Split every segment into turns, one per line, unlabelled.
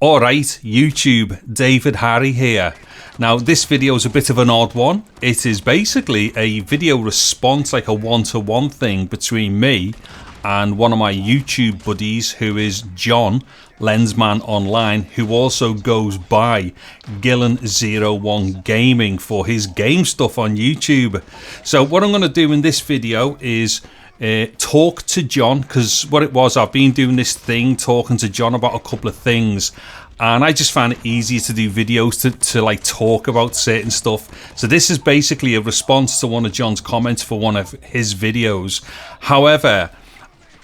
Alright, YouTube, David Harry here. Now this video is a bit of an odd one. It is basically a video response, like a one-to-one thing between me and one of my YouTube buddies who is John, Lensman Online, who also goes by Gillan-01 Gaming for his game stuff on YouTube. So what I'm going to do in this video is talk to John, because what it was, I've been doing this thing talking to John about a couple of things, and I just found it easier to do videos to like talk about certain stuff. So this is basically a response to one of John's comments for one of his videos. However,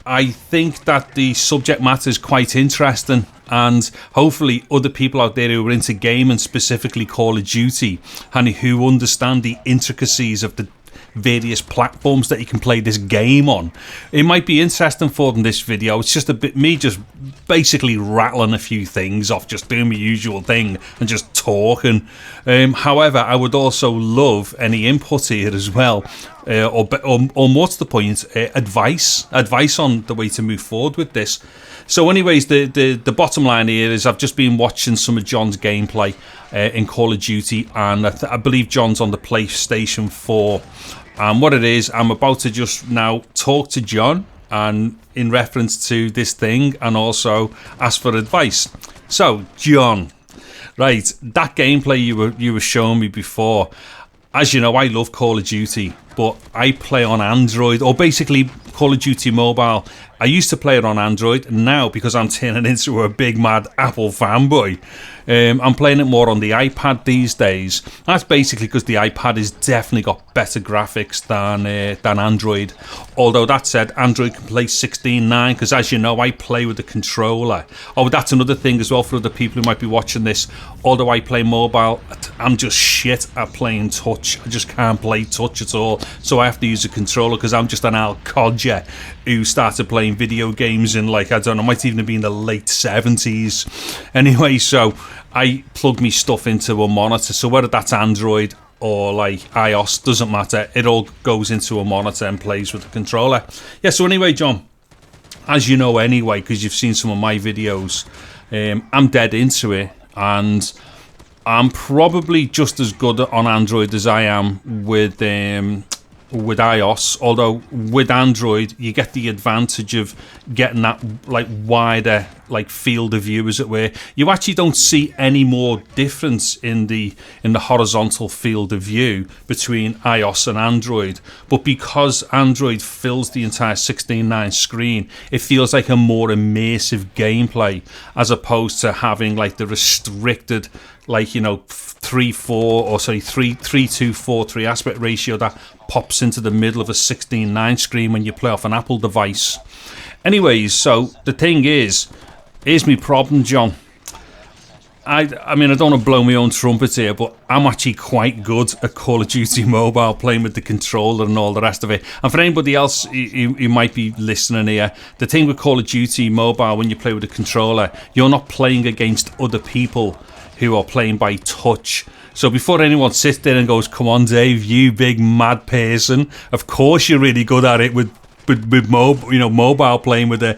I think that the subject matter is quite interesting, and hopefully other people out there who are into gaming, specifically Call of Duty, and who understand the intricacies of the various platforms that you can play this game on, it might be interesting for them. This video, it's just a bit me just basically rattling a few things off, just doing my usual thing and just talking. However, I would also love any input here as well, or more to the point, advice on the way to move forward with this. So anyways, the bottom line here is I've just been watching some of John's gameplay in Call of Duty, and I believe John's on the PlayStation 4. And what it is, I'm about to just now talk to John and in reference to this thing, and also ask for advice. So John, right, that gameplay you were showing me before, as you know, I love Call of Duty, but I play on Android, or basically Call of Duty Mobile. I used to play it on Android. Now, because I'm turning into a big mad Apple fanboy, I'm playing it more on the iPad these days. That's basically because the iPad has definitely got better graphics than Android. Although that said, Android can play 16:9, because as you know, I play with the controller. Oh, that's another thing as well for other people who might be watching this. Although I play mobile, I'm just shit at playing touch. I just can't play touch at all. So I have to use a controller, because I'm just an old codger who started playing video games in, like, I don't know, might even have been in the late 70s. Anyway, so I plug me stuff into a monitor, so whether that's Android or like iOS, doesn't matter, it all goes into a monitor and plays with the controller. Yeah, so anyway, John, as you know anyway, because you've seen some of my videos, I'm dead into it, and I'm probably just as good on Android as I am with iOS, although with Android you get the advantage of getting that like wider like field of view, as it were. You actually don't see any more difference in the horizontal field of view between iOS and Android, but because Android fills the entire 16:9 screen, it feels like a more immersive gameplay, as opposed to having like the restricted, like, you know, 3:2:4:3 aspect ratio that pops into the middle of a 16:9 screen when you play off an Apple device. Anyways, so the thing is, here's my problem, John. I mean, I don't want to blow my own trumpet here, but I'm actually quite good at Call of Duty Mobile, playing with the controller and all the rest of it. And for anybody else who might be listening here, the thing with Call of Duty Mobile, when you play with a controller, you're not playing against other people who are playing by touch. So before anyone sits there and goes, "Come on, Dave, you big mad person, of course you're really good at it with mobile, playing with a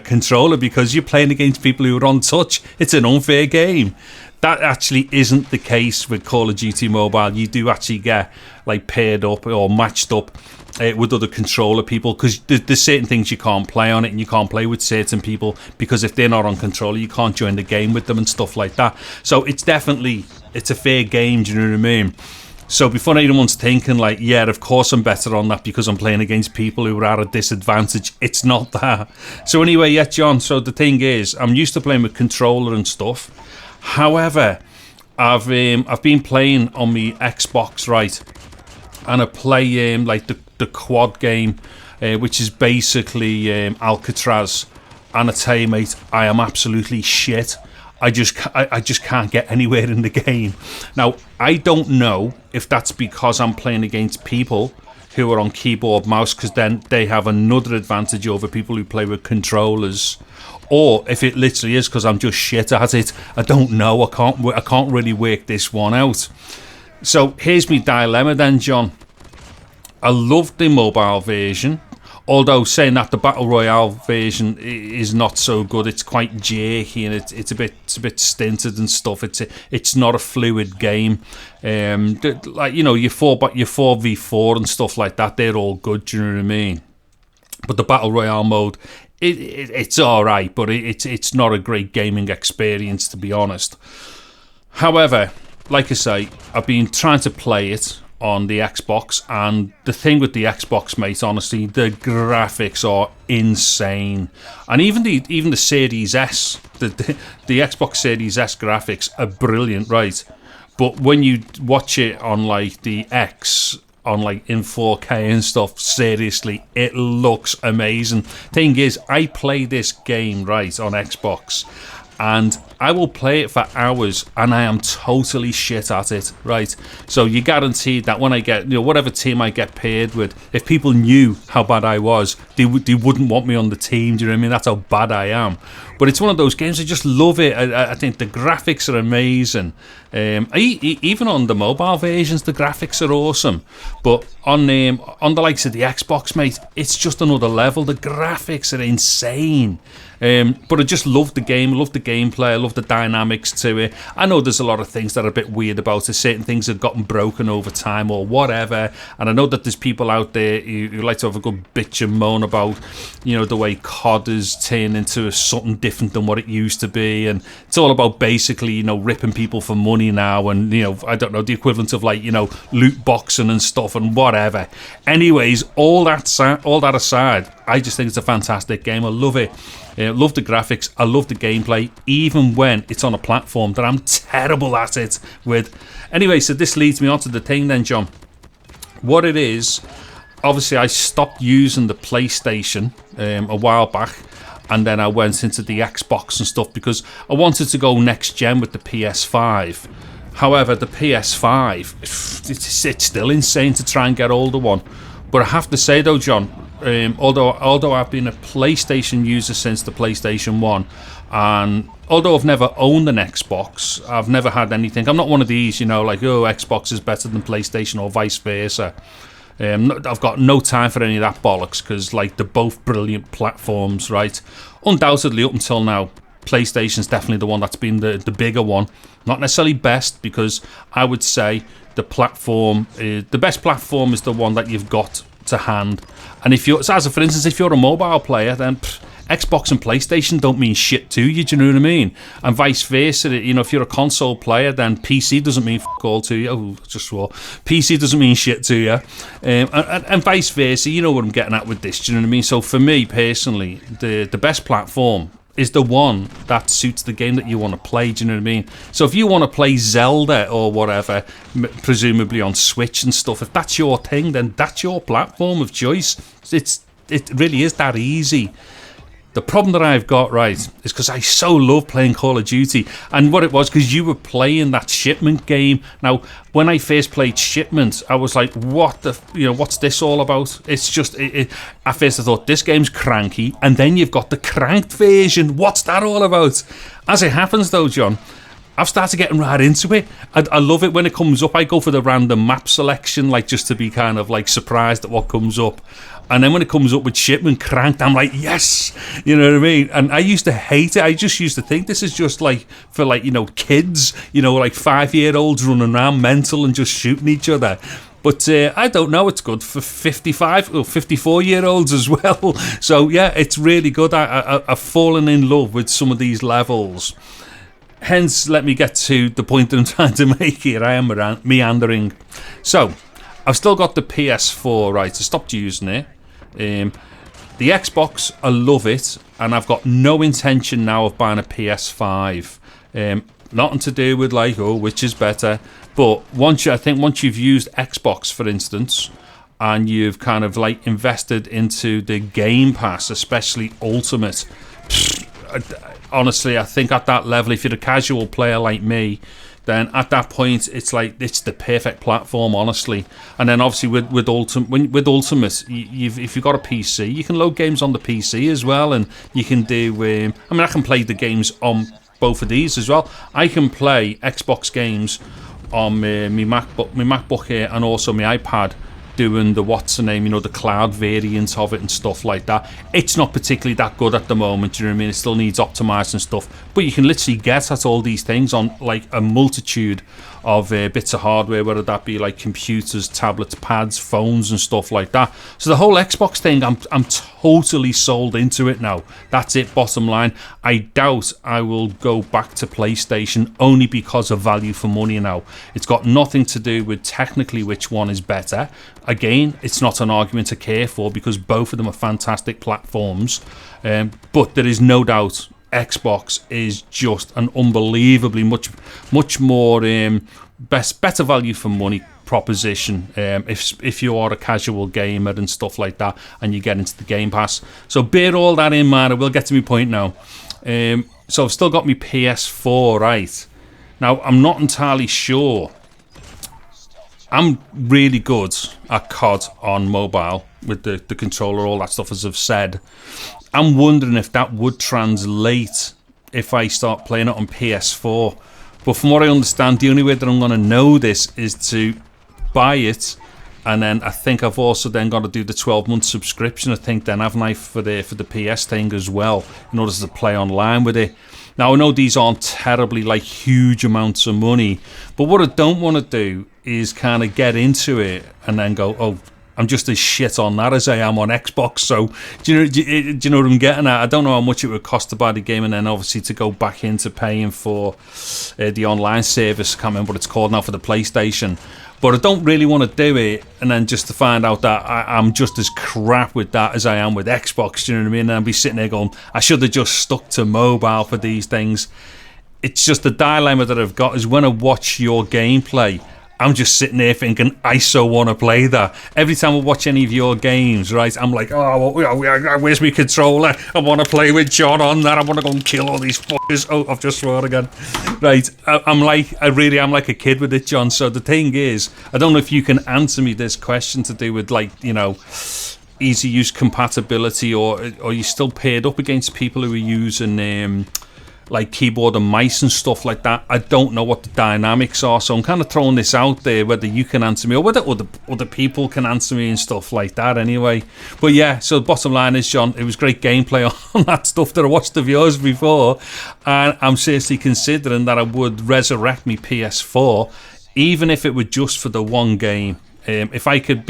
controller, because you're playing against people who are on touch. It's an unfair game." That actually isn't the case with Call of Duty Mobile. You do actually get like paired up or matched up with other controller people, because there's certain things you can't play on it, and you can't play with certain people because if they're not on controller, you can't join the game with them and stuff like that. So it's a fair game, do you know what I mean? So before anyone's thinking like, yeah, of course I'm better on that because I'm playing against people who are at a disadvantage, it's not that. So anyway, yeah, John, so the thing is, I'm used to playing with controller and stuff. However, I've been playing on my Xbox, right, and I play like the quad game, which is basically Alcatraz, and I tell you, mate, I am absolutely shit. I just can't get anywhere in the game. Now, I don't know if that's because I'm playing against people who are on keyboard mouse, because then they have another advantage over people who play with controllers, or if it literally is because I'm just shit at it. I don't know. I can't really work this one out. So here's my dilemma then, John. I love the mobile version. Although saying that, the Battle Royale version is not so good. It's quite jerky and it's a bit stinted and stuff. It's not a fluid game. Like, you know, your 4v4 and stuff like that, they're all good, do you know what I mean? But the Battle Royale mode, it's alright, but it's not a great gaming experience, to be honest. However, like I say, I've been trying to play it on the Xbox, and the thing with the Xbox, mate, honestly, the graphics are insane. And even the Series S, the Xbox Series S graphics are brilliant, right? But when you watch it on like the X, on like in 4K and stuff, seriously, it looks amazing. Thing is, I play this game right on Xbox, and I will play it for hours and I am totally shit at it, right? So you're guaranteed that when I get, you know, whatever team I get paired with, if people knew how bad I was, they wouldn't want me on the team, do you know what I mean? That's how bad I am. But it's one of those games, I just love it. I think the graphics are amazing. Even on the mobile versions, the graphics are awesome. But on the likes of the Xbox, mate, it's just another level. The graphics are insane. But I just love the game, love the gameplay, I love the dynamics to it. I know there's a lot of things that are a bit weird about it. Certain things have gotten broken over time or whatever. And I know that there's people out there who like to have a good bitch and moan about, you know, the way COD has turned into something different than what it used to be. And it's all about basically, you know, ripping people for money now. And, you know, I don't know, the equivalent of like, you know, loot boxing and stuff and whatever. Anyways, all that aside, I just think it's a fantastic game. I love it. I love the graphics, I love the gameplay, even when it's on a platform that I'm terrible at it with. Anyway, so this leads me on to the thing then, John. What it is, obviously I stopped using the PlayStation a while back, and then I went into the Xbox and stuff because I wanted to go next gen with the PS5. However, the PS5, it's still insane to try and get hold of one. But I have to say though, John, although I've been a PlayStation user since the PlayStation 1, and although I've never owned an Xbox, I've never had anything. I'm not one of these, you know, like, oh, Xbox is better than PlayStation or vice versa. I've got no time for any of that bollocks because, like, they're both brilliant platforms, right? Undoubtedly, up until now, PlayStation's definitely the one that's been the bigger one. Not necessarily best, because I would say the best platform is the one that you've got to hand. And if you're, so as for instance, if you're a mobile player, then Xbox and PlayStation don't mean shit to you, do you know what I mean? And vice versa, you know, if you're a console player, then PC doesn't mean fuck all to you. Oh, just swore. PC doesn't mean shit to you. And vice versa, you know what I'm getting at with this, do you know what I mean? So for me, personally, the best platform is the one that suits the game that you want to play, do you know what I mean? So if you want to play Zelda or whatever, presumably on Switch and stuff, if that's your thing, then that's your platform of choice. It really is that easy. The problem that I've got, right, is because I so love playing Call of Duty. And what it was, because you were playing that Shipment game. Now, when I first played Shipment, I was like, what's this all about? It's just, at first I thought, this game's cranky. And then you've got the cranked version. What's that all about? As it happens, though, John, I've started getting right into it. I love it when it comes up. I go for the random map selection, like, just to be kind of, like, surprised at what comes up. And then when it comes up with Shipment cranked, I'm like, yes! You know what I mean? And I used to hate it. I just used to think this is just like, for like, you know, kids, you know, like 5-year-olds running around mental and just shooting each other. But I don't know, it's good for 55 or 54-year-olds as well. So yeah, it's really good. I've fallen in love with some of these levels. Hence, let me get to the point that I'm trying to make here. I am meandering. So, I've still got the PS4, right? I stopped using it. The Xbox, I love it, and I've got no intention now of buying a PS5. Nothing to do with like, oh, which is better. But once you've used Xbox, for instance, and you've kind of like invested into the Game Pass, especially Ultimate, honestly, I think at that level, if you're a casual player like me, then at that point it's like it's the perfect platform, honestly. And then obviously with Ultimate, if you've got a PC, you can load games on the PC as well, and you can do. I can play the games on both of these as well. I can play Xbox games on my MacBook here and also my iPad doing the what's the name, you know, the cloud variant of it and stuff like that. It's not particularly that good at the moment, you know what I mean? It still needs optimized and stuff, but you can literally get at all these things on like a multitude of bits of hardware, whether that be like computers, tablets, pads, phones and stuff like that. So the whole Xbox thing, I'm totally sold into it now. That's it, bottom line. I doubt I will go back to PlayStation only because of value for money now. It's got nothing to do with technically which one is better. Again, it's not an argument to care for because both of them are fantastic platforms, but there is no doubt Xbox is just an unbelievably much more better value for money proposition if you are a casual gamer and stuff like that and you get into the Game Pass. So bear all that in mind. I will get to my point now. So I've still got my PS4, right? Now I'm not entirely sure. I'm really good at COD on mobile with the controller, all that stuff, as I've said. I'm wondering if that would translate if I start playing it on PS4. But from what I understand, the only way that I'm going to know this is to buy it, and then I think I've also then got to do the 12-month subscription, I think, then, haven't I, for the PS thing as well, in order to play online with it. Now, I know these aren't terribly, like, huge amounts of money, but what I don't want to do is kind of get into it and then go, oh, I'm just as shit on that as I am on Xbox. So do you know what I'm getting at? I don't know how much it would cost to buy the game and then obviously to go back into paying for the online service. I can't remember what it's called now for the PlayStation. But I don't really want to do it and then just to find out that I'm just as crap with that as I am with Xbox. Do you know what I mean? And I'll be sitting there going, I should have just stuck to mobile for these things. It's just the dilemma that I've got is when I watch your gameplay, I'm just sitting there thinking, I so want to play that. Every time I watch any of your games, right, I'm like, oh, where's my controller? I want to play with John on that. I want to go and kill all these fuckers. Oh, I've just sworn again. Right, I really am like a kid with it, John. So the thing is, I don't know if you can answer me this question to do with, like, you know, easy use compatibility, or are you still paired up against people who are using like keyboard and mice and stuff like that? I don't know what the dynamics are, so I'm kind of throwing this out there, whether you can answer me or whether other people can answer me and stuff like that anyway. But yeah, so the bottom line is, John, it was great gameplay on that stuff that I watched of yours before, and I'm seriously considering that I would resurrect my PS4, even if it were just for the one game. If I could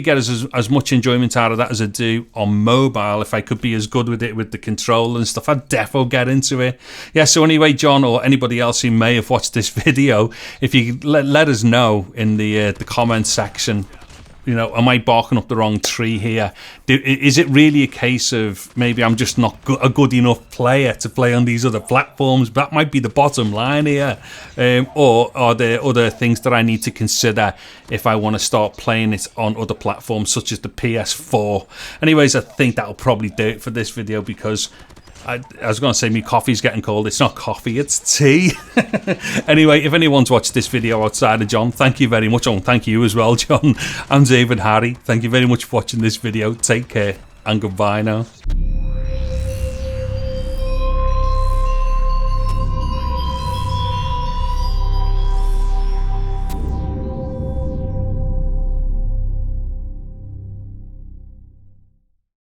get as much enjoyment out of that as I do on mobile, if I could be as good with it with the controller and stuff, I'd defo get into it. Yeah, so anyway, John, or anybody else who may have watched this video, if you let us know in the comment section, you know, am I barking up the wrong tree here? Is it really a case of maybe I'm just not a good enough player to play on these other platforms? That might be the bottom line here. Or are there other things that I need to consider if I want to start playing it on other platforms, such as the PS4? Anyways, I think that'll probably do it for this video, because I was going to say my coffee's getting cold. It's not coffee, it's tea. Anyway, if anyone's watched this video outside of John, thank you very much. Oh, and thank you as well, John. I'm David Harry. Thank you very much for watching this video. Take care and goodbye now.